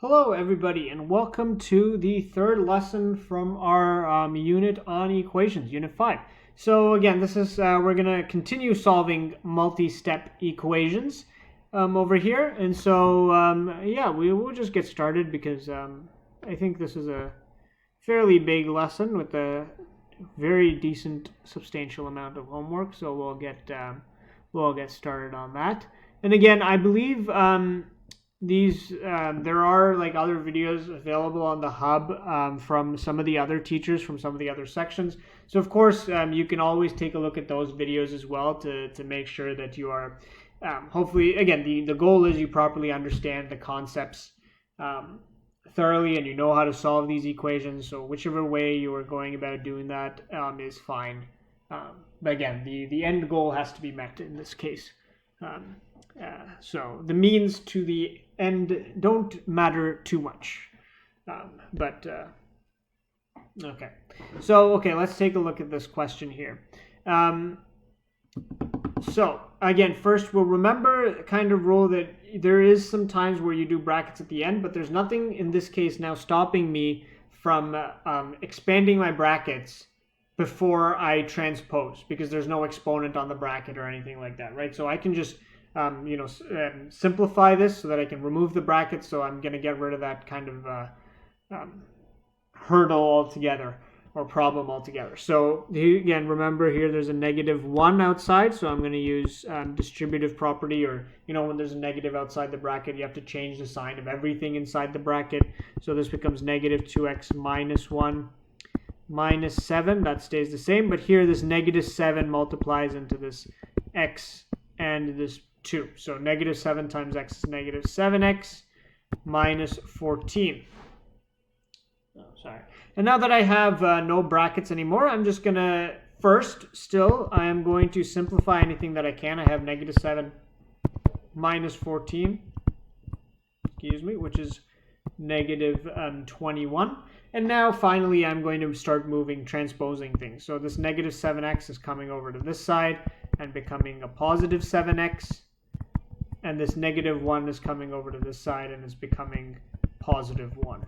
Hello everybody and welcome to the third lesson from our unit on equations, unit 5. So again, this is we're going to continue solving multi-step equations over here, and so yeah, we will just get started because I think this is a fairly big lesson with a very decent substantial amount of homework, so we'll get started on that. And again, I believe there are like other videos available on the hub from some of the other teachers from some of the other sections, so of course you can always take a look at those videos as well to make sure that you are hopefully, again, the goal is you properly understand the concepts thoroughly and you know how to solve these equations. So whichever way you are going about doing that is fine, but again, the end goal has to be met in this case. So the means to the end don't matter too much. Okay. So, let's take a look at this question here. So again, first we'll remember kind of rule that there is some times where you do brackets at the end, but there's nothing in this case now stopping me from expanding my brackets before I transpose, because there's no exponent on the bracket or anything like that, right? So I can just simplify this so that I can remove the brackets. So I'm going to get rid of that kind of hurdle altogether, or problem altogether. So again, remember here there's a -1 outside, so I'm going to use distributive property, or when there's a negative outside the bracket, you have to change the sign of everything inside the bracket. So this becomes -2x minus 1 minus 7. That stays the same, but here this -7 multiplies into this x and this 2. So -7 times x is -7x minus 14. Oh, sorry. And now that I have no brackets anymore, I'm just going to I am going to simplify anything that I can. I have -7 minus 14, which is -21. And now finally I'm going to start transposing things. So this -7x is coming over to this side and becoming a positive 7x. And this -1 is coming over to this side and is becoming positive 1.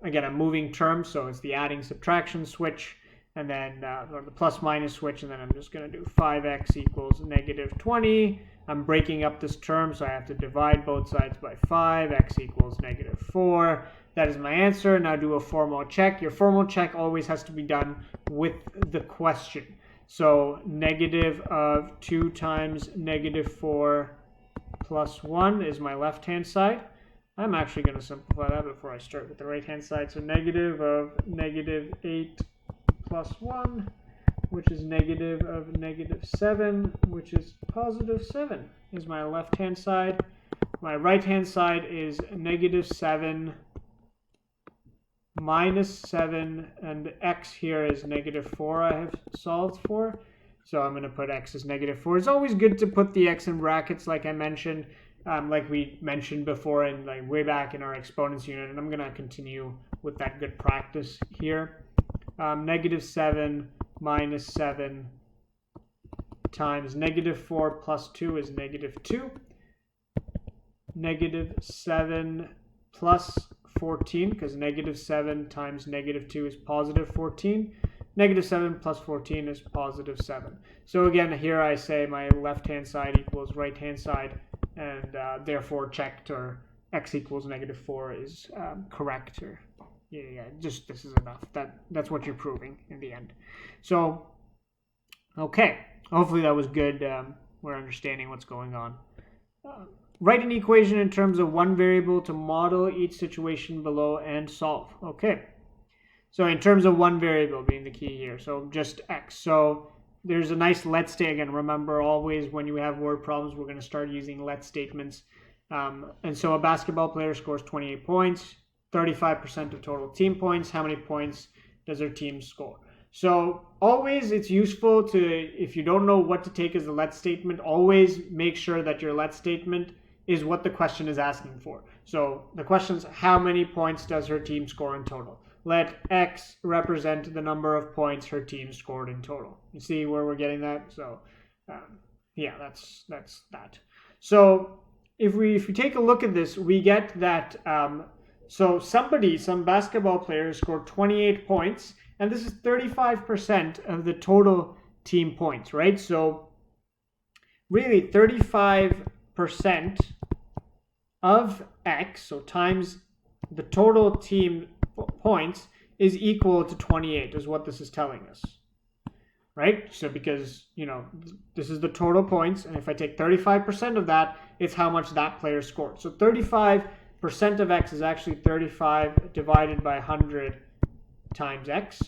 Again, I'm moving terms, so it's the adding subtraction switch, and then or the plus minus switch, and then I'm just going to do 5x equals -20. I'm breaking up this term, so I have to divide both sides by 5. X equals -4. That is my answer. Now do a formal check. Your formal check always has to be done with the question. So negative of 2 times -4 plus 1 is my left-hand side. I'm actually going to simplify that before I start with the right-hand side. So negative of -8 plus 1, which is negative of -7, which is positive 7, is my left-hand side. My right-hand side is -7 minus 7, and x here is -4 I have solved for. So I'm going to put x as -4. It's always good to put the x in brackets, like I mentioned, like we mentioned before, and like way back in our exponents unit, and I'm going to continue with that good practice here. -7 minus 7 times -4 plus 2 is -2. -7 plus 14, because -7 times -2 is positive 14. -7 plus 14 is positive 7. So again, here I say my left-hand side equals right-hand side, and therefore checked, or x equals -4 is correct. Or just this is enough. That's what you're proving in the end. So, okay, hopefully that was good. We're understanding what's going on. Write an equation in terms of one variable to model each situation below and solve. Okay. So in terms of one variable being the key here, so just x. So there's a nice let statement. Again, remember always when you have word problems, we're going to start using let statements. And so a basketball player scores 28 points, 35% of total team points. How many points does their team score? So always it's useful to, if you don't know what to take as a let statement, always make sure that your let statement is what the question is asking for. So the question is, how many points does her team score in total? Let x represent the number of points her team scored in total. You see where we're getting that? So yeah, that's that. So if we take a look at this, we get that so some basketball players scored 28 points, and this is 35% of the total team points, right? So really 35% of X, so times the total team points, is equal to 28, is what this is telling us, right? So because, you know, this is the total points, and if I take 35% of that, it's how much that player scored. So 35% of X is actually 35 divided by 100 times X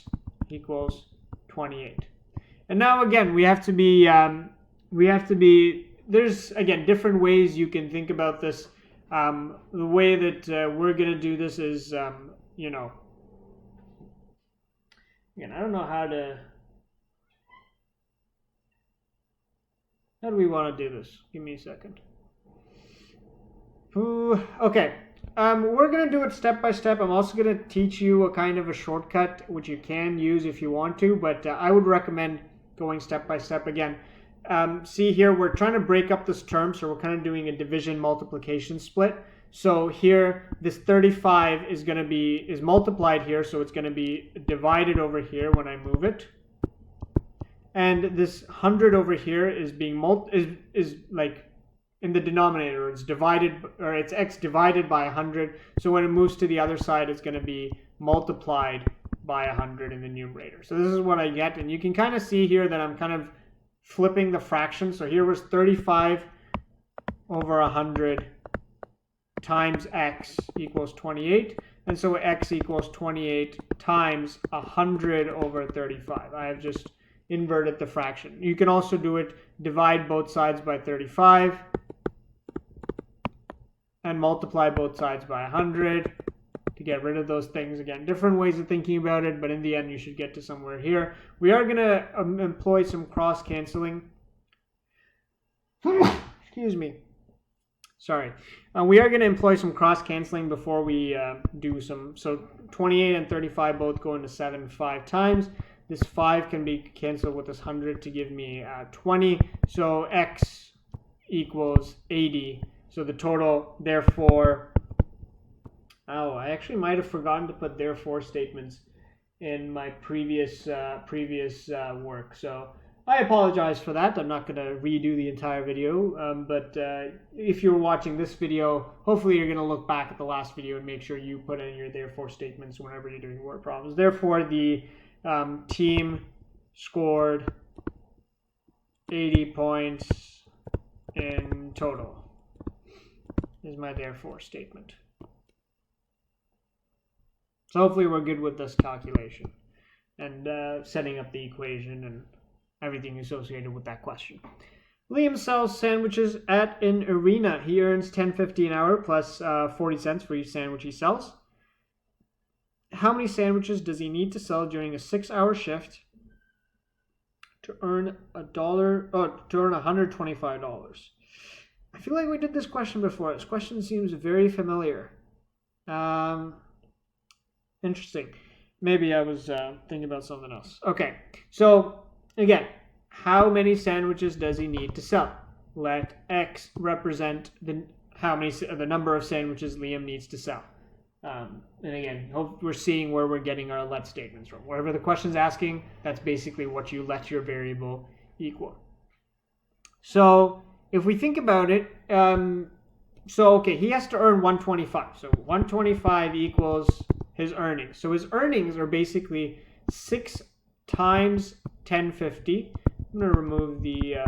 equals 28. And now again, we have to be, there's again different ways you can think about this. The way that we're going to do this is, you know, again, I don't know how do we want to do this? Give me a second. Okay. We're going to do it step by step. I'm also going to teach you a kind of a shortcut, which you can use if you want to, but I would recommend going step by step again. See here, we're trying to break up this term, so we're kind of doing a division multiplication split. So here, this 35 is multiplied here, so it's going to be divided over here when I move it. And this 100 over here is being is like in the denominator, it's divided, or it's X divided by 100. So when it moves to the other side, it's going to be multiplied by 100 in the numerator. So this is what I get, and you can kind of see here that I'm kind of flipping the fraction. So here was 35 over 100 times X equals 28. And so X equals 28 times 100 over 35. I have just inverted the fraction. You can also do it, divide both sides by 35 and multiply both sides by 100 to get rid of those things. Again, different ways of thinking about it, but in the end you should get to somewhere here. We are going to employ some cross canceling. Excuse me. Sorry. We are going to employ some cross canceling before we do some. So 28 and 35 both go into 7 5 times. This 5 can be canceled with this 100 to give me 20. So X equals 80. So the total, therefore, I actually might have forgotten to put therefore statements in my previous work. So I apologize for that. I'm not going to redo the entire video, but if you're watching this video, hopefully you're going to look back at the last video and make sure you put in your therefore statements whenever you're doing word problems. Therefore, the team scored 80 points in total is my therefore statement. So hopefully we're good with this calculation and setting up the equation and everything associated with that question. Liam sells sandwiches at an arena. He earns $10.50 an hour plus 40 cents for each sandwich he sells. How many sandwiches does he need to sell during a 6-hour shift to earn $125? I feel like we did this question before. This question seems very familiar. Interesting. Maybe I was thinking about something else. Okay, so again, how many sandwiches does he need to sell? Let X represent the number of sandwiches Liam needs to sell. And again, we're seeing where we're getting our let statements from. Wherever the question's asking, that's basically what you let your variable equal. So if we think about it, okay, he has to earn 125. So 125 equals his earnings. So his earnings are basically 6 times 1050. I'm going to remove the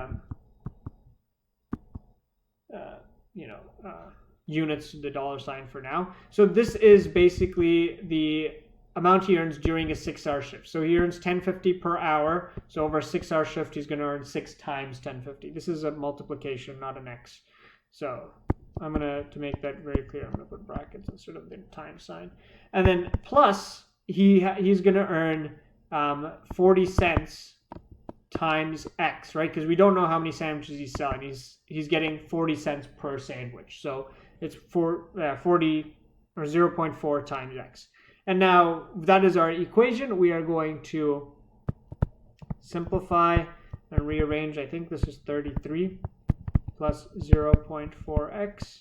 units, the dollar sign for now. So this is basically the amount he earns during a 6-hour shift. So he earns 1050 per hour. So over a 6-hour shift, he's going to earn 6 times 1050. This is a multiplication, not an X. So I'm going to make that very clear, I'm going to put brackets instead of the time sign. And then plus, he's going to earn 40 cents times X, right? Because we don't know how many sandwiches he's selling. He's getting 40 cents per sandwich. So it's 40 or 0.4 times X. And now that is our equation. We are going to simplify and rearrange. I think this is 33. plus 0.4x.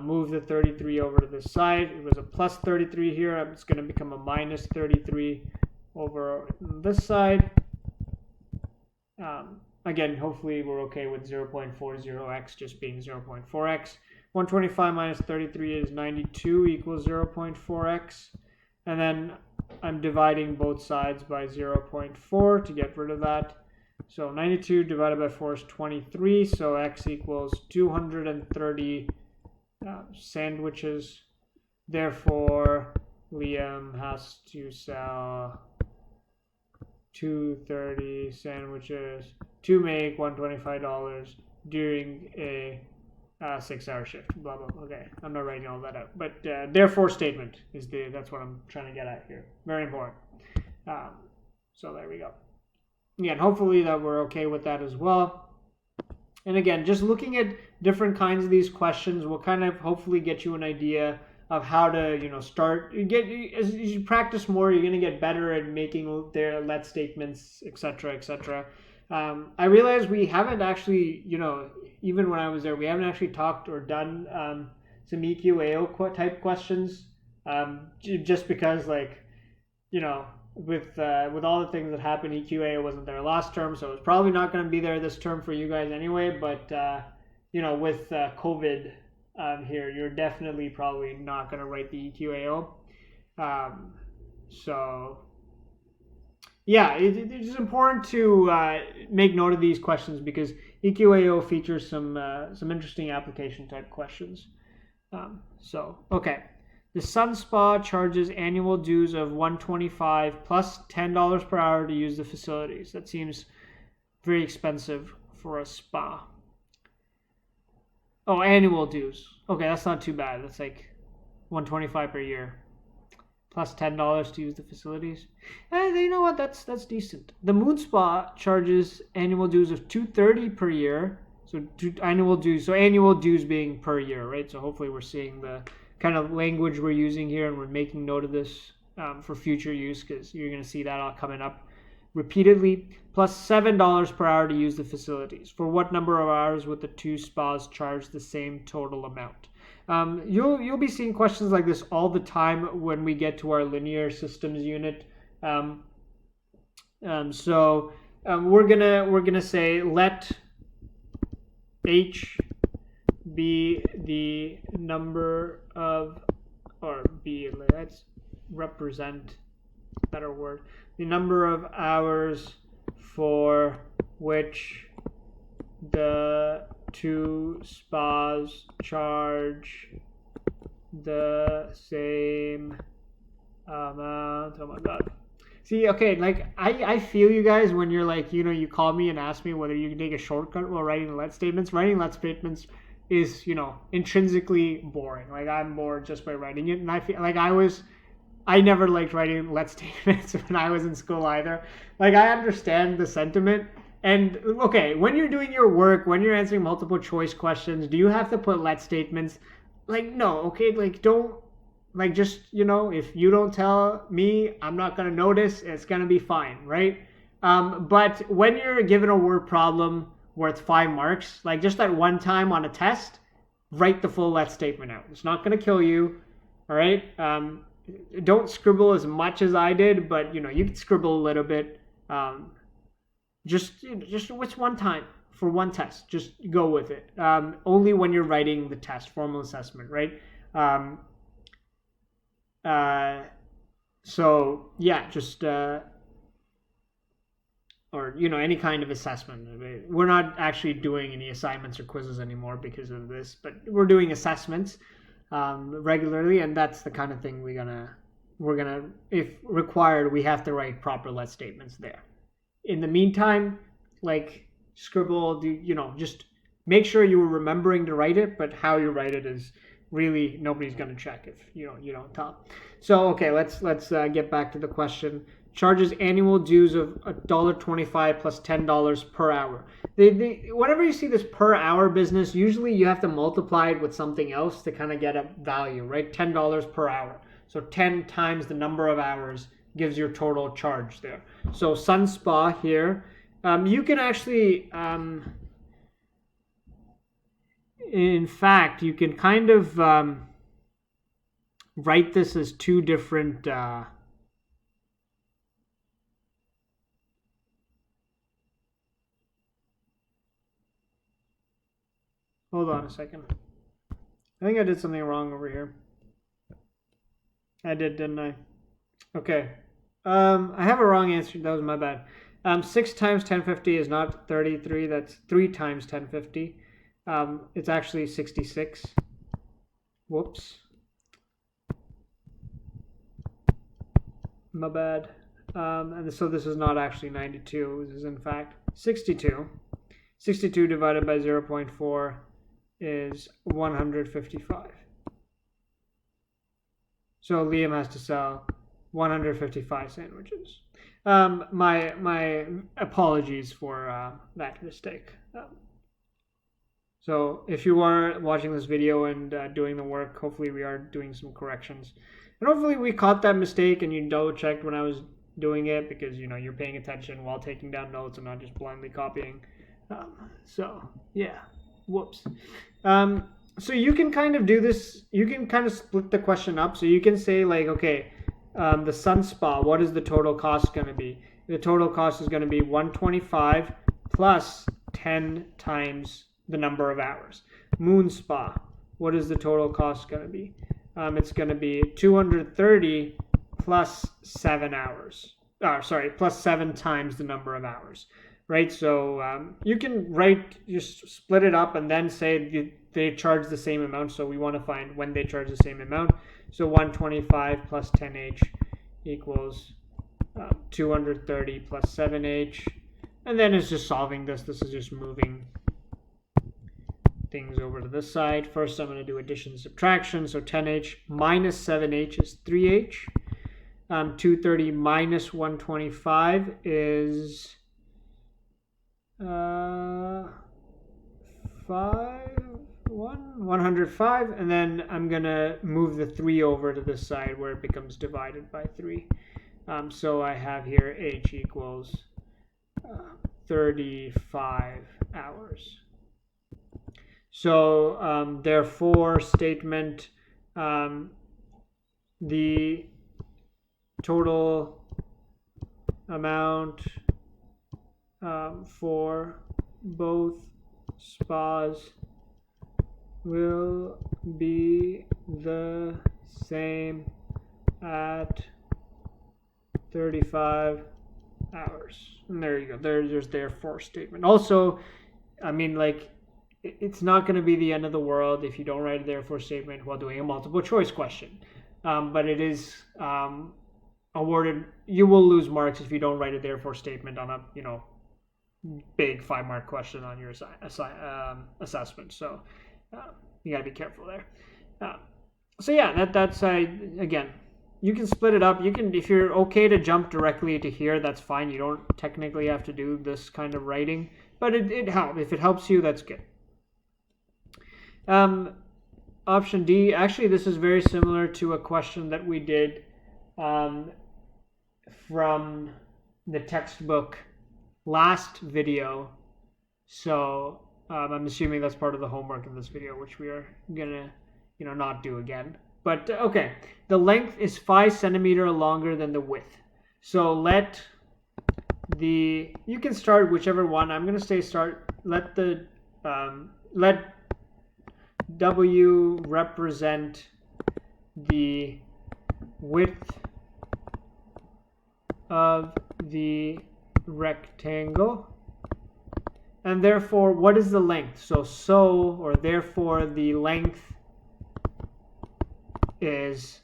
Move the 33 over to this side. It was a plus 33 here. It's going to become a minus 33 over this side. Again, hopefully we're okay with 0.40x just being 0.4x. 125 minus 33 is 92 equals 0.4x. And then I'm dividing both sides by 0.4 to get rid of that. So 92 divided by 4 is 23. So x equals 230 sandwiches. Therefore, Liam has to sell 230 sandwiches to make $125 during a 6-hour shift. Blah blah. Okay, I'm not writing all that out, but therefore statement is that's what I'm trying to get at here. Very important. So there we go. Again, hopefully that we're okay with that as well. And again, just looking at different kinds of these questions will kind of hopefully get you an idea of how to, start. As you practice more, you're going to get better at making their let statements, etc., etc. I realize we haven't actually, even when I was there, we haven't actually talked or done some EQAO type questions, just because, with all the things that happened, EQAO wasn't there last term, so it's probably not going to be there this term for you guys anyway. But with COVID here, you're definitely probably not going to write the EQAO. So yeah, it's important to make note of these questions because EQAO features some interesting application type questions. Okay. The Sun Spa charges annual dues of $125 plus $10 per hour to use the facilities. That seems very expensive for a spa. Oh, annual dues. Okay, that's not too bad. That's like $125 per year plus $10 to use the facilities. You know what? That's decent. The Moon Spa charges annual dues of $230 per year. So annual dues being per year, right? So hopefully we're seeing the kind of language we're using here, and we're making note of this for future use because you're going to see that all coming up repeatedly. Plus $7 per hour to use the facilities. For what number of hours would the two spas charge the same total amount? You'll be seeing questions like this all the time when we get to our linear systems unit. So we're gonna say let H be the number of, or B, let's represent, better word, the number of hours for which the two spas charge the same amount. Oh my god. See, okay, I feel you guys when you're you call me and ask me whether you can take a shortcut while writing let statements. Writing let statements is, intrinsically boring. I'm bored just by writing it. And I feel I never liked writing let statements when I was in school either. I understand the sentiment. And okay, when you're doing your work, when you're answering multiple choice questions, do you have to put let statements? No, okay, don't, just, if you don't tell me, I'm not going to notice, it's going to be fine, right? But when you're given a word problem worth 5 marks, just that one time on a test, write the full let statement out. It's not going to kill you, all right? Don't scribble as much as I did, but, you can scribble a little bit. Just what's one time for one test, just go with it. Only when you're writing the test, formal assessment, right? So yeah, just or any kind of assessment. We're not actually doing any assignments or quizzes anymore because of this, but we're doing assessments regularly, and that's the kind of thing we're gonna, if required, we have to write proper let statements there. In the meantime, scribble, just make sure you were remembering to write it, but how you write it is really nobody's going to check if you don't tell. So, okay, let's get back to the question. Charges annual dues of $1.25 plus $10 per hour. Whenever you see this per hour business, usually you have to multiply it with something else to kind of get a value, right? $10 per hour. So 10 times the number of hours gives your total charge there. So Sun Spa here, you can actually in fact, you can kind of write this as two different hold on a second. I think I did something wrong over here. I did, didn't I? Okay. I have a wrong answer. That was my bad. 6 times 1050 is not 33. That's 3 times 1050. It's actually 66. Whoops. My bad. And so this is not actually 92. This is in fact 62. 62 divided by 0.4 is 155. So Liam has to sell 155 sandwiches. My apologies for that mistake. So if you are watching this video and doing the work, hopefully we are doing some corrections. And hopefully we caught that mistake and you double checked when I was doing it, because you're paying attention while taking down notes and not just blindly copying. So yeah, whoops. So you can kind of do this, you can kind of split the question up. So you can say like, okay, the sun spa, what is the total cost going to be? The total cost is going to be 125 plus 10 times the number of hours. Moon spa, what is the total cost going to be? It's going to be 230 plus 7 hours. Plus 7 times the number of hours, right? So you can just split it up and then say they charge the same amount. So we want to find when they charge the same amount. So 125 plus 10h equals 230 plus 7h. And then it's just solving this. This is just moving things over to this side. First, I'm going to do addition and subtraction. So 10h minus 7h is 3h. 230 minus 125 is 105, and then I'm gonna move the 3 over to this side where it becomes divided by 3. So I have here h equals 35 hours. So therefore statement, the total amount for both spas will be the same at 35 hours. And there you go. There's therefore statement. Also, I mean, like, it's not going to be the end of the world if you don't write a therefore statement while doing a multiple choice question. But it is awarded. You will lose marks if you don't write a therefore statement on a big 5-mark question on your assessment. So you gotta be careful there. So yeah, that's again, you can split it up. You can, if you're okay to jump directly to here, that's fine. You don't technically have to do this kind of writing, but it helps. If it helps you, that's good. Option D, actually this is very similar to a question that we did from the textbook last video. So I'm assuming that's part of the homework in this video, which we are gonna not do again. But okay, the length is 5 centimeters longer than the width. So let you can start whichever one. I'm gonna say let W represent the width of the rectangle, and therefore what is the length? So therefore the length is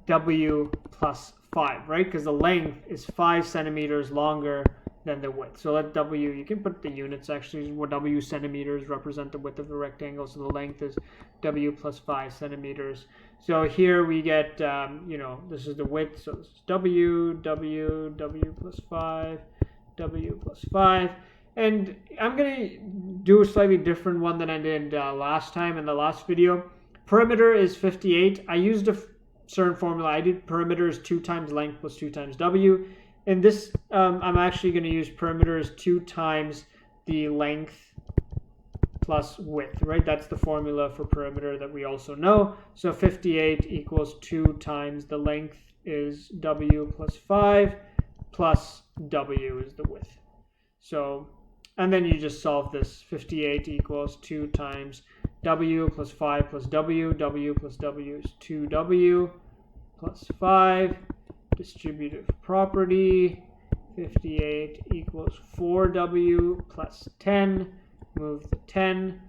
W plus 5, right? Because the length is 5 centimeters longer than the width. So let W, you can put the units actually, where W centimeters represent the width of the rectangle. So the length is W plus 5 centimeters. So here we get, this is the width. So this is W plus 5, W plus 5. And I'm going to do a slightly different one than I did last time in the last video. Perimeter is 58. I used a certain formula. I did perimeter is 2 times length plus 2 times W. In this, I'm actually going to use perimeter as 2 times the length plus width, right? That's the formula for perimeter that we also know. So 58 equals 2 times the length is W plus 5 plus W is the width. So, and then you just solve this. 58 equals 2 times W plus 5 plus W. W plus W is 2W plus 5. Distributive property. 58 equals 4W plus 10. Move the 10.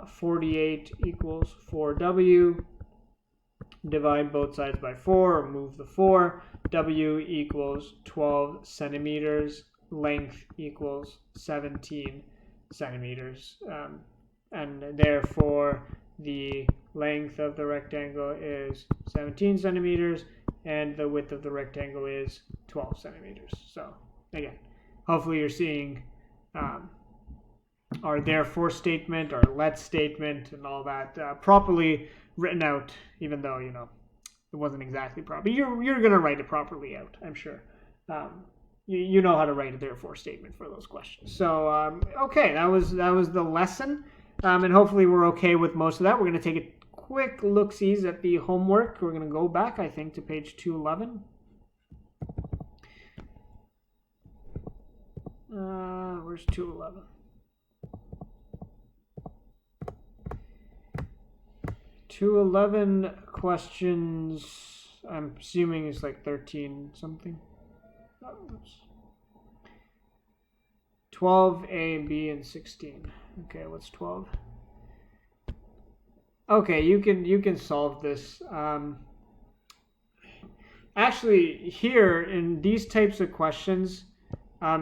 48 equals 4W. Divide both sides by 4, or move the 4. W equals 12 centimeters. Length equals 17 centimeters. And therefore, the length of the rectangle is 17 centimeters, and the width of the rectangle is 12 centimeters. So, again, hopefully you're seeing our therefore statement, our let statement, and all that properly written out, even though, you know, it wasn't exactly proper. You're going to write it properly out, I'm sure. You know how to write a therefore statement for those questions. So, okay, that was the lesson. And hopefully we're okay with most of that. We're going to take a quick look-sees at the homework. We're going to go back, I think, to page 211. Where's 211? 211 questions, I'm assuming it's like 13 something. 12, A, B, and 16. Okay, what's 12? Okay, you can solve this. Actually, here in these types of questions,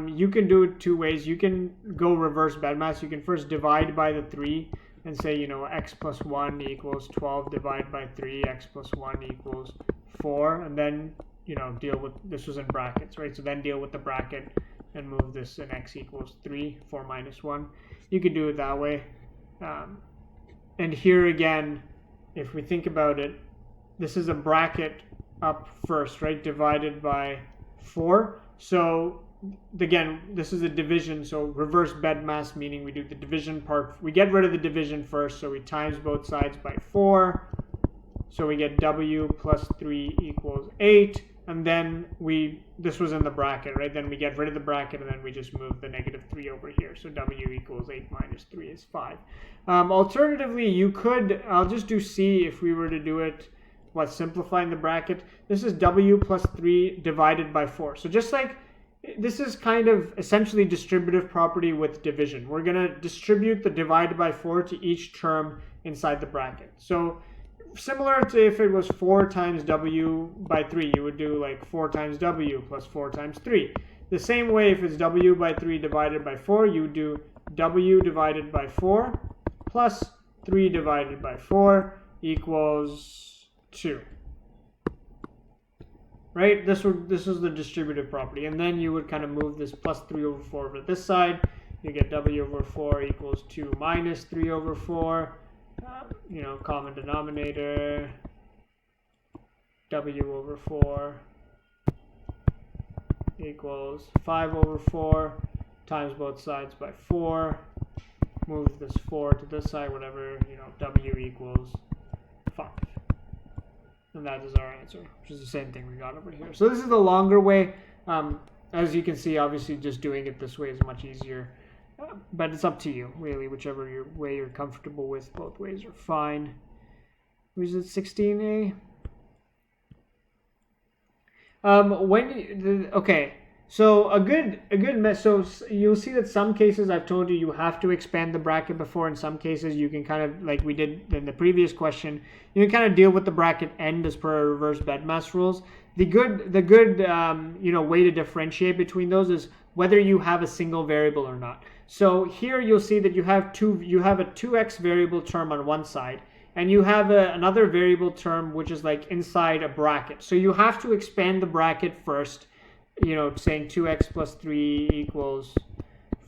you can do it two ways. You can go reverse BEDMAS. You can first divide by the 3 and say, you know, x plus 1 equals 12 divided by 3, x plus 1 equals 4, and then, you know, deal with, this was in brackets, right? So then deal with the bracket and move this in x equals 3, 4 minus 1. You could do it that way. And here again, if we think about it, this is a bracket up first, right? Divided by 4. So again, this is a division, so reverse BEDMAS, meaning we do the division part. We get rid of the division first, so we times both sides by 4. So we get W plus 3 equals 8. And then this was in the bracket, right? Then we get rid of the bracket, and then we just move the negative 3 over here. So W equals 8 minus 3 is 5. Alternatively, you could, I'll just do C if we were to do it, simplifying the bracket. This is W plus 3 divided by 4. So just like, this is kind of essentially distributive property with division. We're going to distribute the divided by 4 to each term inside the bracket. So similar to if it was 4 times W by 3, you would do like 4 times W plus 4 times 3. The same way, if it's W by 3 divided by 4, you would do W divided by 4 plus 3 divided by 4 equals 2. Right? This is the distributive property. And then you would kind of move this plus 3 over 4 over to this side. You get W over 4 equals 2 minus 3 over 4. You know, common denominator, W over 4 equals 5 over 4, times both sides by 4, move this 4 to this side, whatever, you know, W equals 5. And that is our answer, which is the same thing we got over here. So this is the longer way. As you can see, obviously just doing it this way is much easier. But it's up to you, really, whichever way you're comfortable with. Both ways are fine. Was it 16A? Okay, so so you'll see that some cases I've told you have to expand the bracket before. In some cases you can kind of, like we did in the previous question, you can kind of deal with the bracket end as per our reverse BEDMAS rules. The good you know, way to differentiate between those is whether you have a single variable or not. So here you'll see that you have a 2x variable term on one side, and you have another variable term which is like inside a bracket. So you have to expand the bracket first, you know, saying 2x plus 3 equals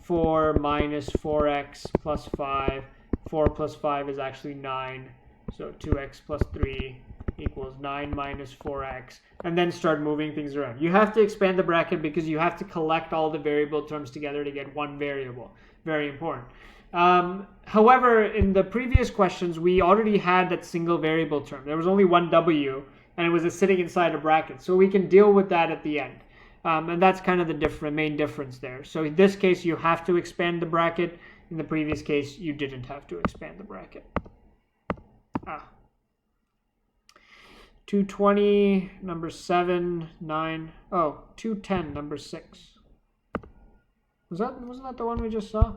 4 minus 4x plus 5. 4 plus 5 is actually 9. So 2x plus 3 equals 9 minus 4x, and then start moving things around. You have to expand the bracket because you have to collect all the variable terms together to get one variable. Very important. However, in the previous questions, we already had that single variable term. There was only one W, and it was sitting inside a bracket. So we can deal with that at the end. And that's kind of the main difference there. So in this case, you have to expand the bracket. In the previous case, you didn't have to expand the bracket. 220, number 7, 9. Oh, 210, number 6. Wasn't that the one we just saw?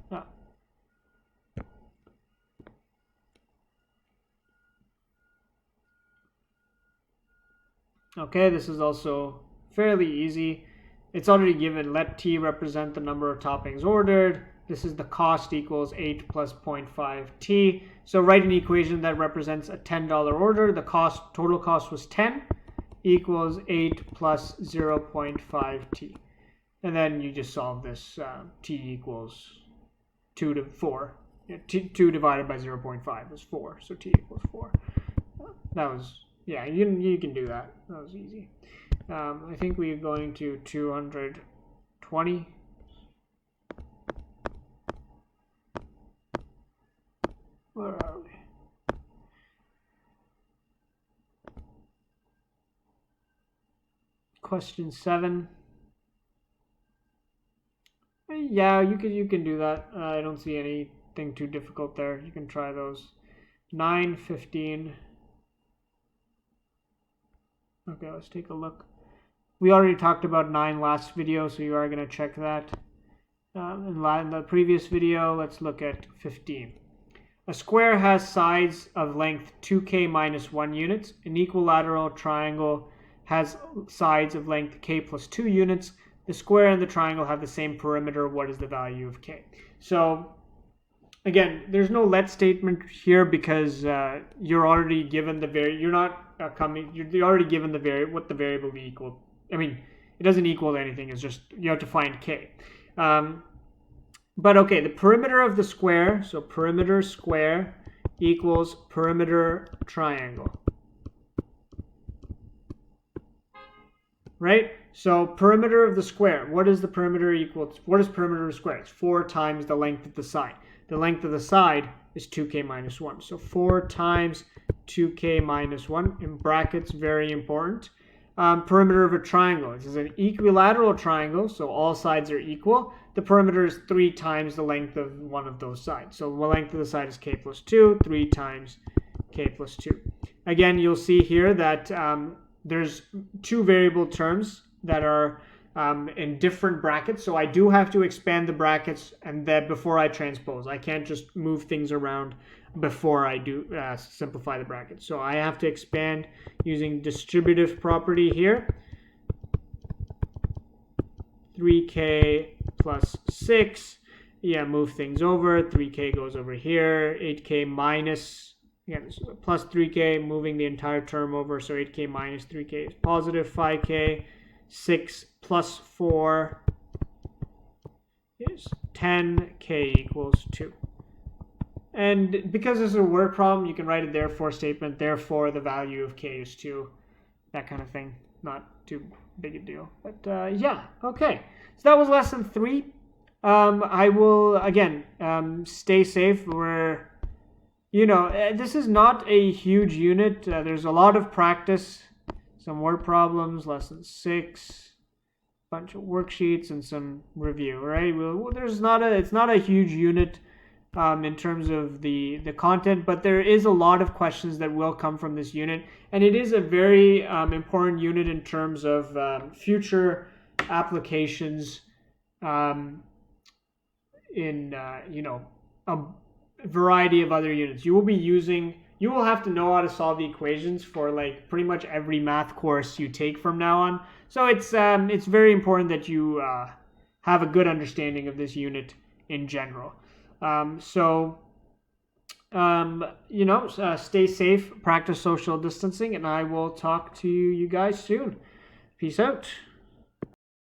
No. Okay, this is also fairly easy. It's already given. Let T represent the number of toppings ordered. This is the cost equals 8 plus 0.5 T. So write an equation that represents a $10 order. The total cost was 10 equals 8 plus 0.5 T. And then you just solve this. T equals 2 to 4. 2 divided by 0.5 is 4. So T equals 4. That was, yeah, you can do that. That was easy. I think we're going to 220. Where are we? Question 7. Yeah, you can do that. I don't see anything too difficult there. You can try those. 9, 15. Okay, let's take a look. We already talked about 9 last video, so you are going to check that. In the previous video, let's look at 15. A square has sides of length 2k minus 1 units. An equilateral triangle has sides of length k plus 2 units. The square and the triangle have the same perimeter. What is the value of k? So again, there's no let statement here because you're already given the you're already given what the variable be equal. I mean, it doesn't equal anything. It's just you have to find k. But okay, the perimeter of the square, so perimeter square equals perimeter triangle. Right? So perimeter of the square, what is the perimeter equal to? What is perimeter of the square? It's 4 times the length of the side. The length of the side is 2k minus 1. So 4 times 2k minus 1, in brackets, very important. Perimeter of a triangle. This is an equilateral triangle, so all sides are equal. The perimeter is 3 times the length of one of those sides. So the length of the side is k plus 2, 3 times k plus 2. Again, you'll see here that there's 2 variable terms that are in different brackets. So I do have to expand the brackets and then before I transpose. I can't just move things around before I do simplify the brackets. So I have to expand using distributive property here. 3k plus 6. Yeah, move things over. 3k goes over here. 8k minus, again, plus 3k, moving the entire term over. So 8k minus 3k is positive 5k. 6 plus 4 is 10k equals 2. And because this is a word problem, you can write a therefore statement. Therefore, the value of k is 2. That kind of thing. Not too big a deal. But yeah, okay. So that was lesson 3. I will, again, stay safe. This is not a huge unit. There's a lot of practice. Some word problems, lesson 6, bunch of worksheets, and some review, right? It's not a huge unit in terms of the content, but there is a lot of questions that will come from this unit, and it is a very important unit in terms of future applications in a variety of other units. You will have to know how to solve the equations for like pretty much every math course you take from now on. So it's very important that you have a good understanding of this unit in general. Stay safe, practice social distancing, and I will talk to you guys soon. Peace out.